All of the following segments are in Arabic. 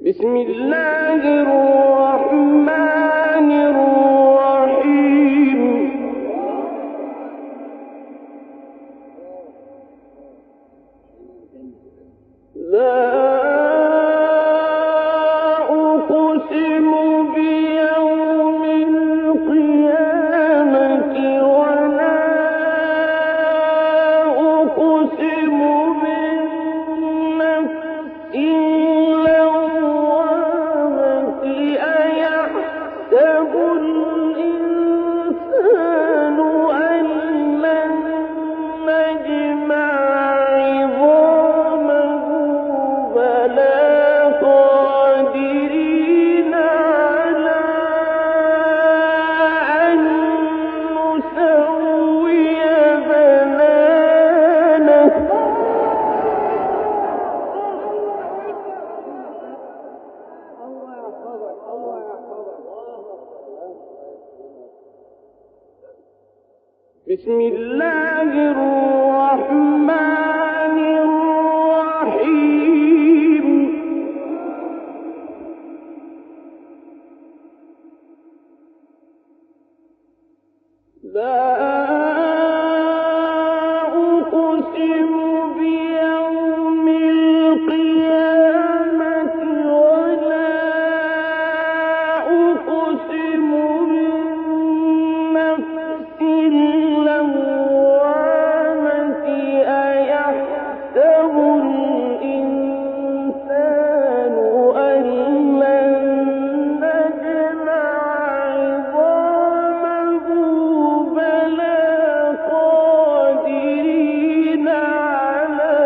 بسم الله الرحمن الرحيم. لا أقسم بيوم القيامة ولا أقسم بالنفس اللوامة. أيحسب الإنسان أن لن نجمع عظامه بلى قادرين على أن نسوي بنانه. بسم الله الرحمن الرحيم. لا أقسم بيوم القيامة ولا أقسم بالنفس اللوامة. أيحسب الإنسان أن لن نجمع عظامه بلى قادرين على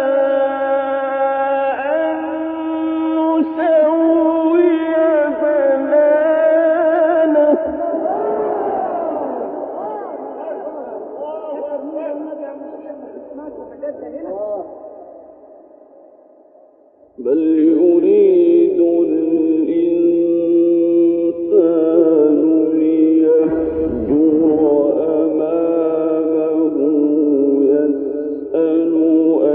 أن نسوي بنانه. بل يريد الإنسان ليفجر أمامه يسأل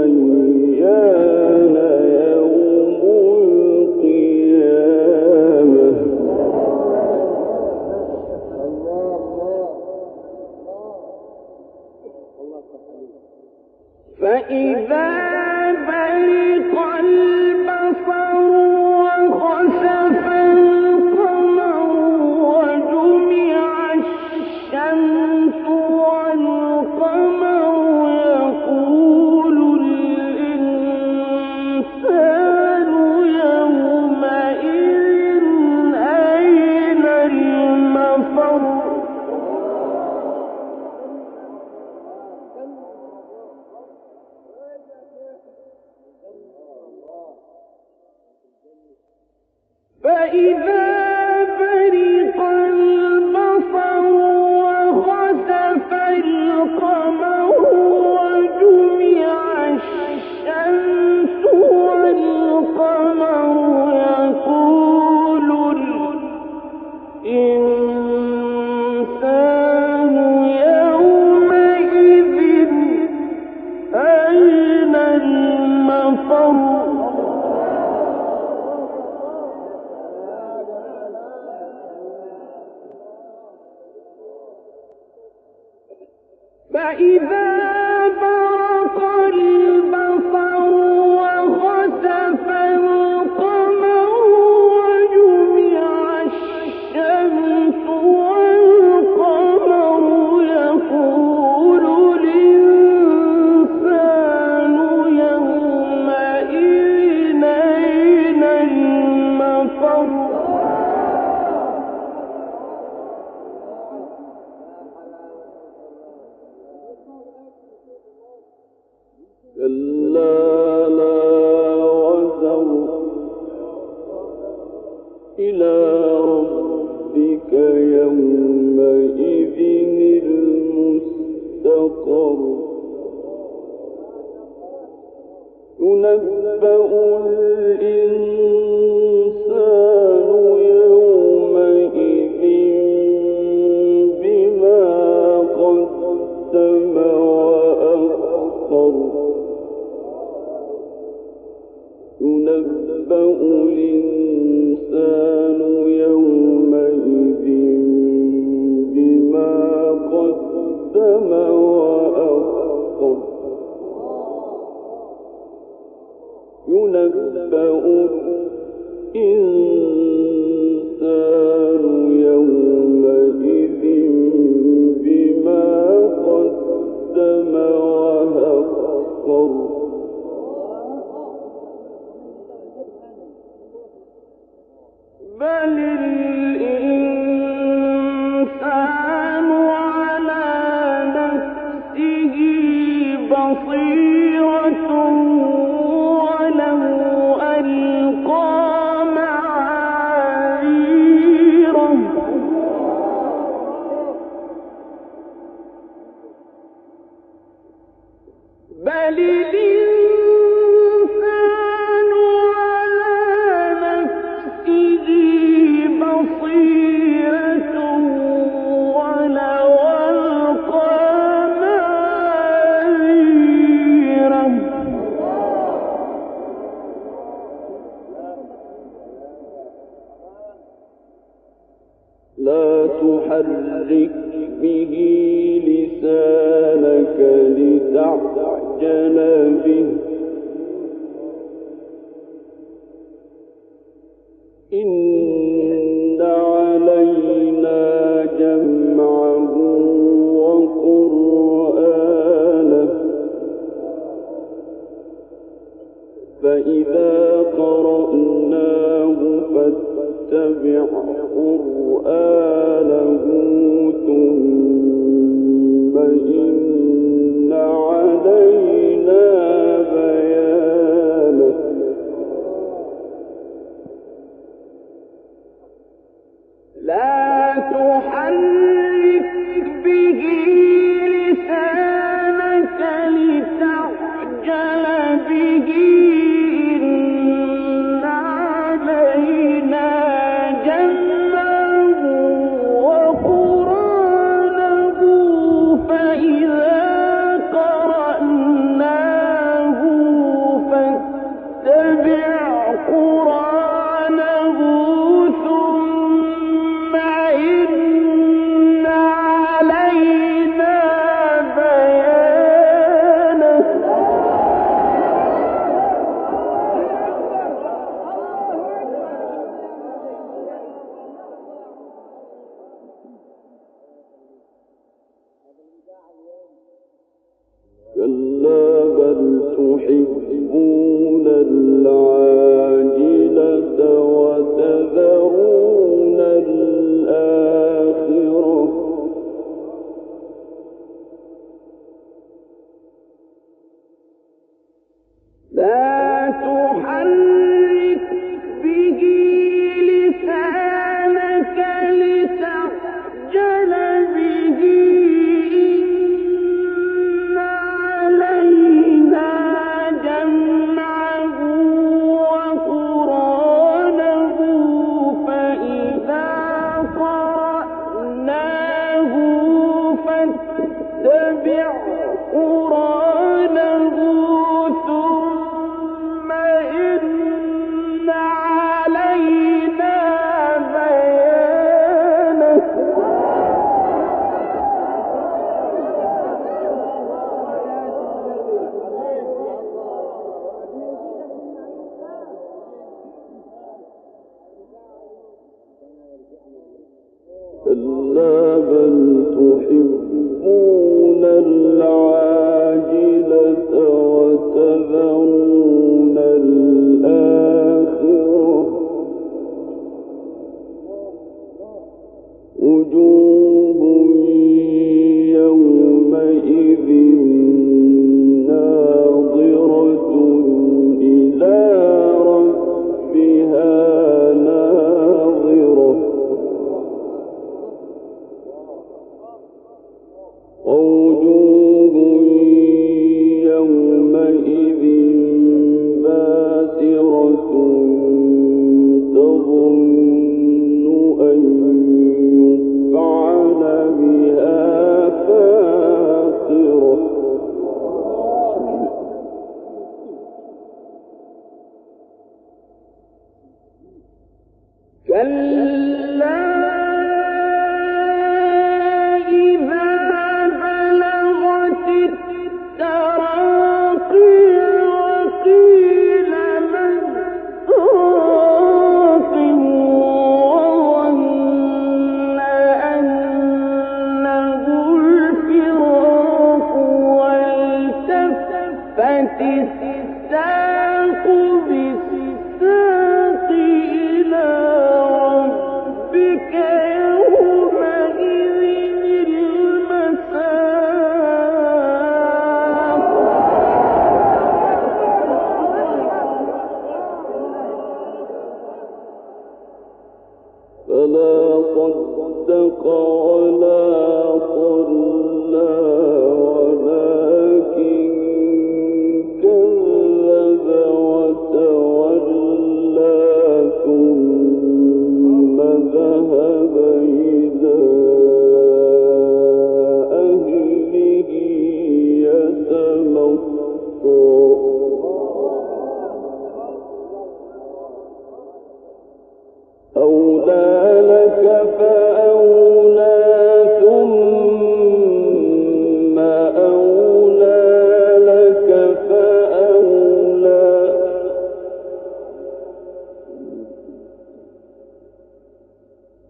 أيان يوم القيامة. فإذا برق البصر وخسف القمر وجمع الشمس والقمر يقول الإنسان يومئذ أين المفر. فإذا برق البصر وخسف القمر وجمع الشمس والقمر يقول الإنسان يومئذ أين المفر. فإذا برق البصر وخسف القمر وجمع الشمس والقمر يقول الإنسان يومئذ أين المفر. كلا لا وزر إلى ربك يومئذ المستقر. ينبأ الإنسان يومئذ بما قدم وأخر. ينبأ الإنسان بل الإنسان على نفسه بصيرة ولو ألقى معاذيره بل الإنسان على نفسه بصيرة ولو ألقى معاذيره لا تحرك به لسانك لتعجل به إن علينا جمعه وقرآنه فإذا قرأناه فاتبع قرآنه ثم إن علينا بيانه لا تحرك به لسانك لتعجل به إن علينا جمعه وقرآنه فإذا قرأناه فاتبع قرآنه ثم إن علينا بيانه كلا بل تحبون العاجلة وتذرون الآخرة لا تحرك به لسانك لتعجل به إن علينا جمعه وقرآنه فإذا قرأناه فاتبع قرآنه ثم إن علينا بيانه كلا بل تحبون العاجلة وتذرون الآخرة وجوه يومئذ ناظرة إلى ربها ناظرة ووجوه يومئذ باسرة تظن أن يفعل بها فاقرة كلا إذا بلغت التراقي وقيل من راق وظن أنه الفراق والتفت الساق بالساق إلى فلا صدق ولا صلى ولكن كذب وتولى ثم ذهب إلى أهله يتمطى أولى لك فأولى ثم أولى لك فأولى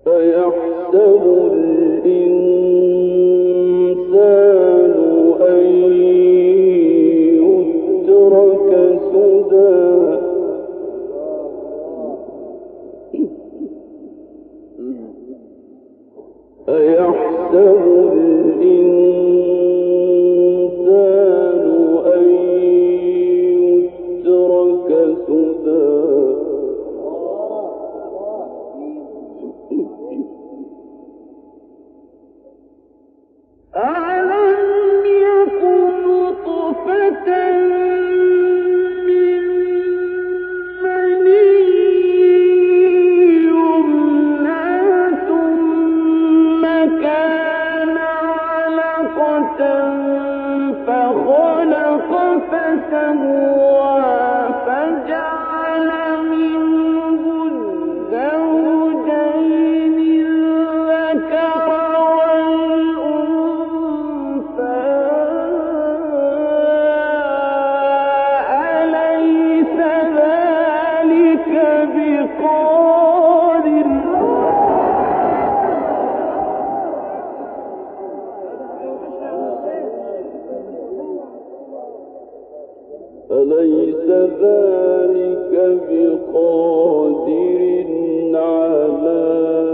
فيحسب الإنسان أن يترك سدى أيحسب الإنسان أن يترك سدى ألم يكن نطفة من مني يمنى ثم كان علقة فخلق فسوى فجعل منه الزوجين الذكر والأنثى أليس ذلك بقادر أليس ذلك بقادر على